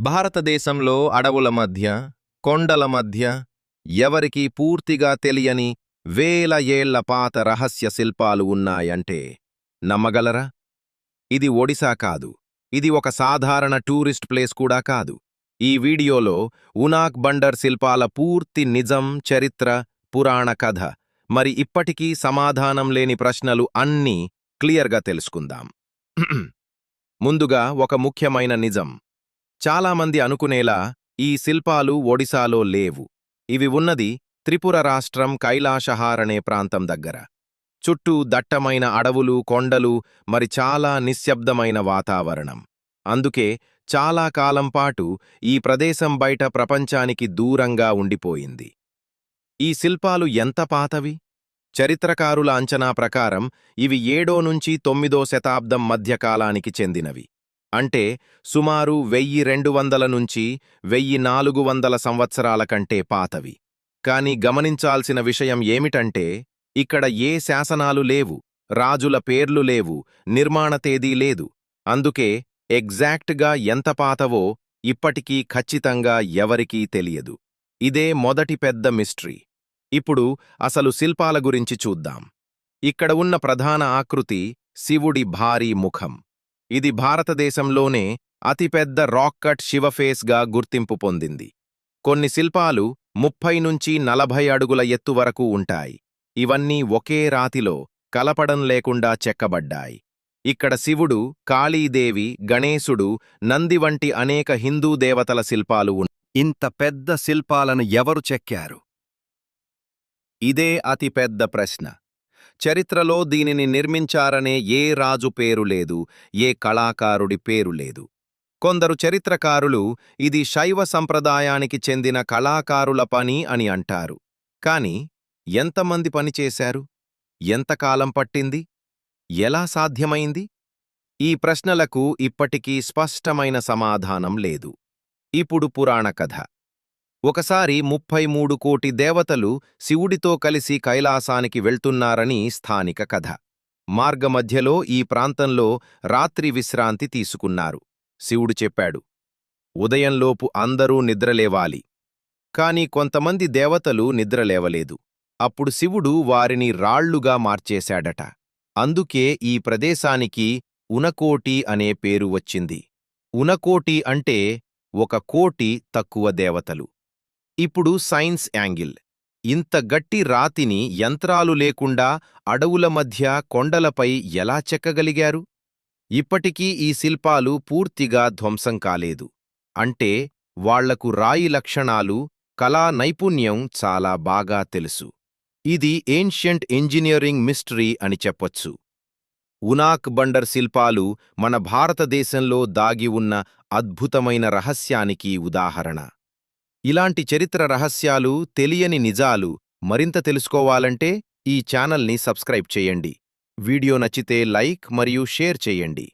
భారతదేశంలో అడవుల మధ్య, కొండల మధ్య ఎవరికీ పూర్తిగా తెలియని వేల ఏళ్ల పాత రహస్య శిల్పాలు ఉన్నాయంటే నమ్మగలరా? ఇది ఒడిశా కాదు. ఇది ఒక సాధారణ టూరిస్ట్ ప్లేస్ కూడా కాదు. ఈ వీడియోలో ఉనాక్ బండర్ శిల్పాల పూర్తి నిజం, చరిత్ర, పురాణ కథ, మరి ఇప్పటికీ సమాధానం లేని ప్రశ్నలు అన్నీ క్లియర్గా తెలుసుకుందాం. ముందుగా ఒక ముఖ్యమైన నిజం. చాలామంది అనుకునేలా ఈ శిల్పాలు ఒడిశాలో లేవు. ఇవి ఉన్నది త్రిపుర రాష్ట్రం కైలాషహార్ అనే ప్రాంతం దగ్గర. చుట్టూ దట్టమైన అడవులు, కొండలు, మరి చాలా నిశ్శబ్దమైన వాతావరణం. అందుకే చాలా కాలం పాటు ఈ ప్రదేశం బయట ప్రపంచానికి దూరంగా ఉండిపోయింది. ఈ శిల్పాలు ఎంత పాతవి? చరిత్రకారుల అంచనా ప్రకారం ఇవి 7వ నుంచి 9వ శతాబ్దం మధ్యకాలానికి చెందినవి. అంటే సుమారు 1200 నుంచి 1400 సంవత్సరాల కంటే పాతవి. కాని గమనించాల్సిన విషయం ఏమిటంటే ఇక్కడ ఏ శాసనాలు లేవు, రాజుల పేర్లు లేవు, నిర్మాణ తేదీ లేదు. అందుకే ఎగ్జాక్ట్గా ఎంత పాతవో ఇప్పటికీ ఖచ్చితంగా ఎవరికీ తెలియదు. ఇదే మొదటి పెద్ద మిస్టరీ. ఇప్పుడు అసలు శిల్పాల గురించి చూద్దాం. ఇక్కడ ఉన్న ప్రధాన ఆకృతి శివుడి భారీ ముఖం. ఇది భారతదేశంలోనే అతిపెద్ద రాక్ కట్ శివఫేస్గా గుర్తింపు పొందింది. కొన్ని శిల్పాలు 30 నుంచి 40 అడుగుల ఎత్తు వరకు ఉంటాయి. ఇవన్నీ ఒకే రాతిలో కలపడం లేకుండా చెక్కబడ్డాయి. ఇక్కడ శివుడు, కాళీదేవి, గణేశుడు, నంది వంటి అనేక హిందూ దేవతల శిల్పాలు ఉన్నాయి. ఇంత పెద్ద శిల్పాలను ఎవరు చెక్కారు? ఇదే అతిపెద్ద ప్రశ్న. చరిత్రలో దీనిని నిర్మించారనే ఏ రాజు పేరు లేదు, ఏ కళాకారుడి పేరు లేదు. కొందరు చరిత్రకారులు ఇది శైవ సంప్రదాయానికి చెందిన కళాకారుల పని అని అంటారు. కాని ఎంతమంది పనిచేశారు? ఎంతకాలం పట్టింది? ఎలా సాధ్యమైంది? ఈ ప్రశ్నలకు ఇప్పటికీ స్పష్టమైన సమాధానం లేదు. ఇప్పుడు పురాణ కథ. ఒకసారి 33 కోటి దేవతలు శివుడితో కలిసి కైలాసానికి వెళ్తున్నారని స్థానిక కథ. మార్గమధ్యలో ఈ ప్రాంతంలో రాత్రి విశ్రాంతి తీసుకున్నారు. శివుడు చెప్పాడు, ఉదయంలోపు అందరూ నిద్రలేవాలి. కాని కొంతమంది దేవతలు నిద్రలేవలేదు. అప్పుడు శివుడు వారిని రాళ్లుగా మార్చేశాడట. అందుకే ఈ ప్రదేశానికి ఉనకోటి అనే పేరు వచ్చింది. ఉనకోటి అంటే 1 కోటి తక్కువ దేవతలు. ఇప్పుడు సైన్స్ యాంగిల్. ఇంత గట్టి రాతిని యంత్రాలు లేకుండా అడవుల మధ్య, కొండలపై ఎలా చెక్కగలిగారు? ఇప్పటికీ ఈ శిల్పాలు పూర్తిగా ధ్వంసం కాలేదు. అంటే వాళ్లకు రాయి లక్షణాలు, కళా నైపుణ్యం చాలా బాగా తెలుసు. ఇది ఏన్షియంట్ ఇంజనీరింగ్ మిస్టరీ అని చెప్పొచ్చు. ఉనాక్ బండర్ శిల్పాలు మన భారతదేశంలో దాగి ఉన్న అద్భుతమైన రహస్యానికి ఉదాహరణ. ఇలాంటి చరిత్ర రహస్యాలు, తెలియని నిజాలు మరింత తెలుసుకోవాలంటే ఈ ఛానల్ని సబ్స్క్రైబ్ చేయండి. వీడియో నచ్చితే లైక్ మరియు షేర్ చేయండి.